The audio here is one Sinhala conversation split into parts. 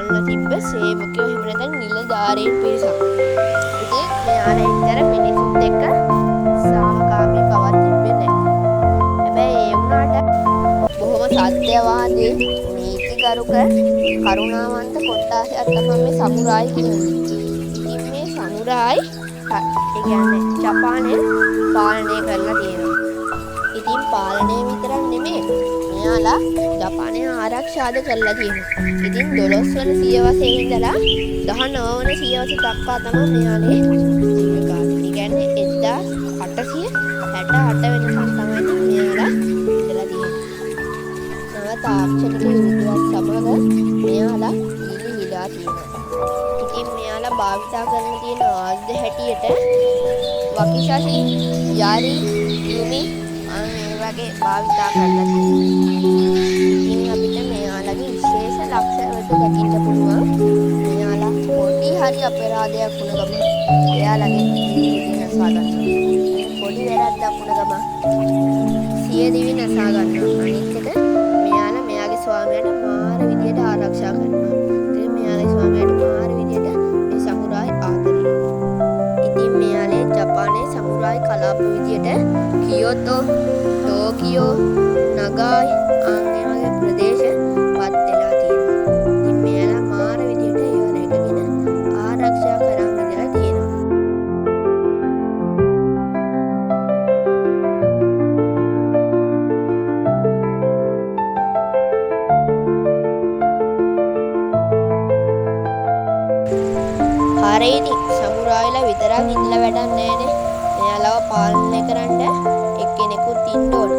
බලන්න තිබ්බ සේවකයෝ එහෙම නැත්නම් නිලධාරීන් පිරිසක්. ඉතින් මෙයාලා ඉතර මිනිසුත් එක්ක සාමකාමී බවක් තිබෙන්නේ නැහැ. හැබැයි ඒ වුණාට බොහොම සත්‍යවාදී නීතිගරුක කරුණාවන්ත කොට්ටාසයක් තමයි මේ සමුරායි කියන්නේ. ඉතින් මේ සමුරායි ඒ කියන්නේ ජපානයේ පාලනය කරලා තියෙනවා. ඉතින් පාලනය විතරක් නෙමෙයි මෙයාලා ජපානයේ ආරක්ෂාද කරලා තියෙනවා. ඉතින් 12 වන සියවසේ ඉඳලා 19 වන සියවස දක්වා තමයි මෙයාලේ ජීවකාලය. ඒ කියන්නේ 1868 වෙනිකන් තමයි මෙයාලා ඉඳලා තියෙන්නේ. නව තාක්ෂණික විද්‍යාවත් සමග මෙයාලා ඉලිහිලා තියෙනවා. ඉතින් මෙයාලා භාවිතා කරන තියෙන ආයුධ හැටියට වකිෂාසි යාරි යුමි මේ වගේ භාවිතා කරලා තියෙනවා. ඉතින් අපිට මෙයාලගේ විශේෂ ලක්ෂණ වලට දකින්න පුළුවන්. මෙයාලා පොඩි හරි අපරාධයක් වුණ ගමන් එයාලගේ ජීවිතය නසා ගන්නවා. පොඩි වැරද්දක් වුණ ගමන් සිය දිවි නසා ගන්නවා. අනිත් එක මෙයාලා මෙයාගේ ස්වාමියාට මාර විදියට ආරක්ෂා කරනවා. ඉතින් මෙයාගේ ස්වාමියාට මාර විදියට මේ සමුරායි ආදරේ. ඉතින් මෙයාලේ ජපානයේ සමුරායි කලාප විදියට කියෝතෝ, ටෝකියෝ, නගායි ආන්ගේ වගේ ප්‍රදේශ පත් වෙලා තියෙනවා. ඉතින් මෙයාලා මාර විදියට ඒවල එකගෙන ආරක්ෂා කරන් ඉඳලා තියෙනවා. හරියටි සමුරායිලා විතරක් ඉඳලා වැඩක් නැහැනේ. මෙයාලව පාලනය කරන්න එක්කෙනෙකුත් ඉන්න ඕන.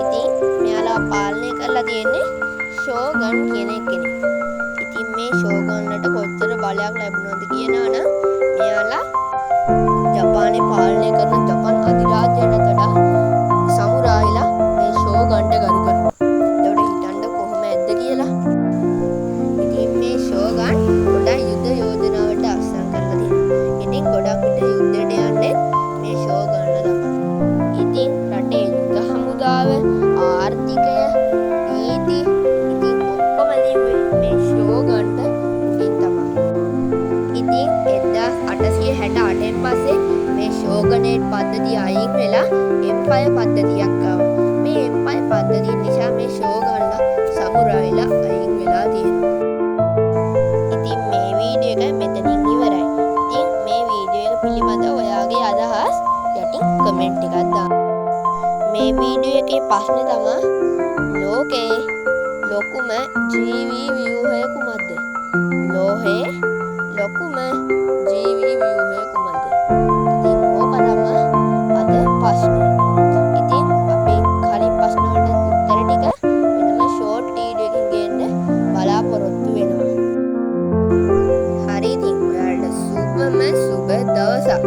ඉතින් මෙයාලව පාලනය කරලා තියෙන්නේ ෂෝගන් කියන කෙනෙක්. ඉතින් මේ ෂෝගන්ලට කොච්චර බලයක් ලැබුණාද කියනවනම් මෙයාලා ජපානයේ පාලනය කරන ජපාන් අධිරාජ්‍යයට වඩා සමුරායිලා මේ ෂෝගන්ට ගරු කරනවා. ඒකට හිතන්න කොහොම ඇද්ද කියලා. ඉතින් මේ ෂෝගන් ගොඩක් යුද්ධ යෝජනාවට අත්සන් කරලා තියෙනවා. ඉතින් ගොඩක් විට යුද්ධයට යන්නේ මේ ෂෝගන්ලා තමයි. ඉතින් රටේ යුද්ධ හමුදාව, ආර්ථිකය, නීති ඉතින් ඔක්කොම මේ ෂෝගන්ට උඩින් තමයි. ඉතින් 1868න් පස්සේ මේ ෂෝගනේට් පද්ධතිය අයින් වෙලා එම්පයර් පද්ධතියක් ආවා. මේ එම්පයර් පද්ධතිය නිසා මේ ෂෝගන්ලා සමුරායිලා අයින් වෙලා තියෙනවා. ඉතින් මේ වීඩියෝ එක මෙතනින් ඉවරයි. ඉතින් මේ වීඩියෝ එක පිළිබඳ ඔයාගේ අදහස් යටින් කමෙන්ට් එකක් දාන්න. මේ වීඩියෝ එකේ ප්‍රශ්නේ තමයි ලෝකයේ ලොකුම ජීවී ව්‍යුහය කුමක්ද? ලෝහයේ ලොකුම ජීවී ව්‍යුහය කුමක්ද? ඉතින් ඕක තමයි අද ප්‍රශ්නේ. ඉතින් අපි කලින් ප්‍රශ්න වලට උත්තර ටික මෙතන ෂෝට් වීඩියෝ එකකින් ගේන්න බලාපොරොත්තු වෙනවා. හරි ඉතින් ඔයාලට සුබ දවසක්.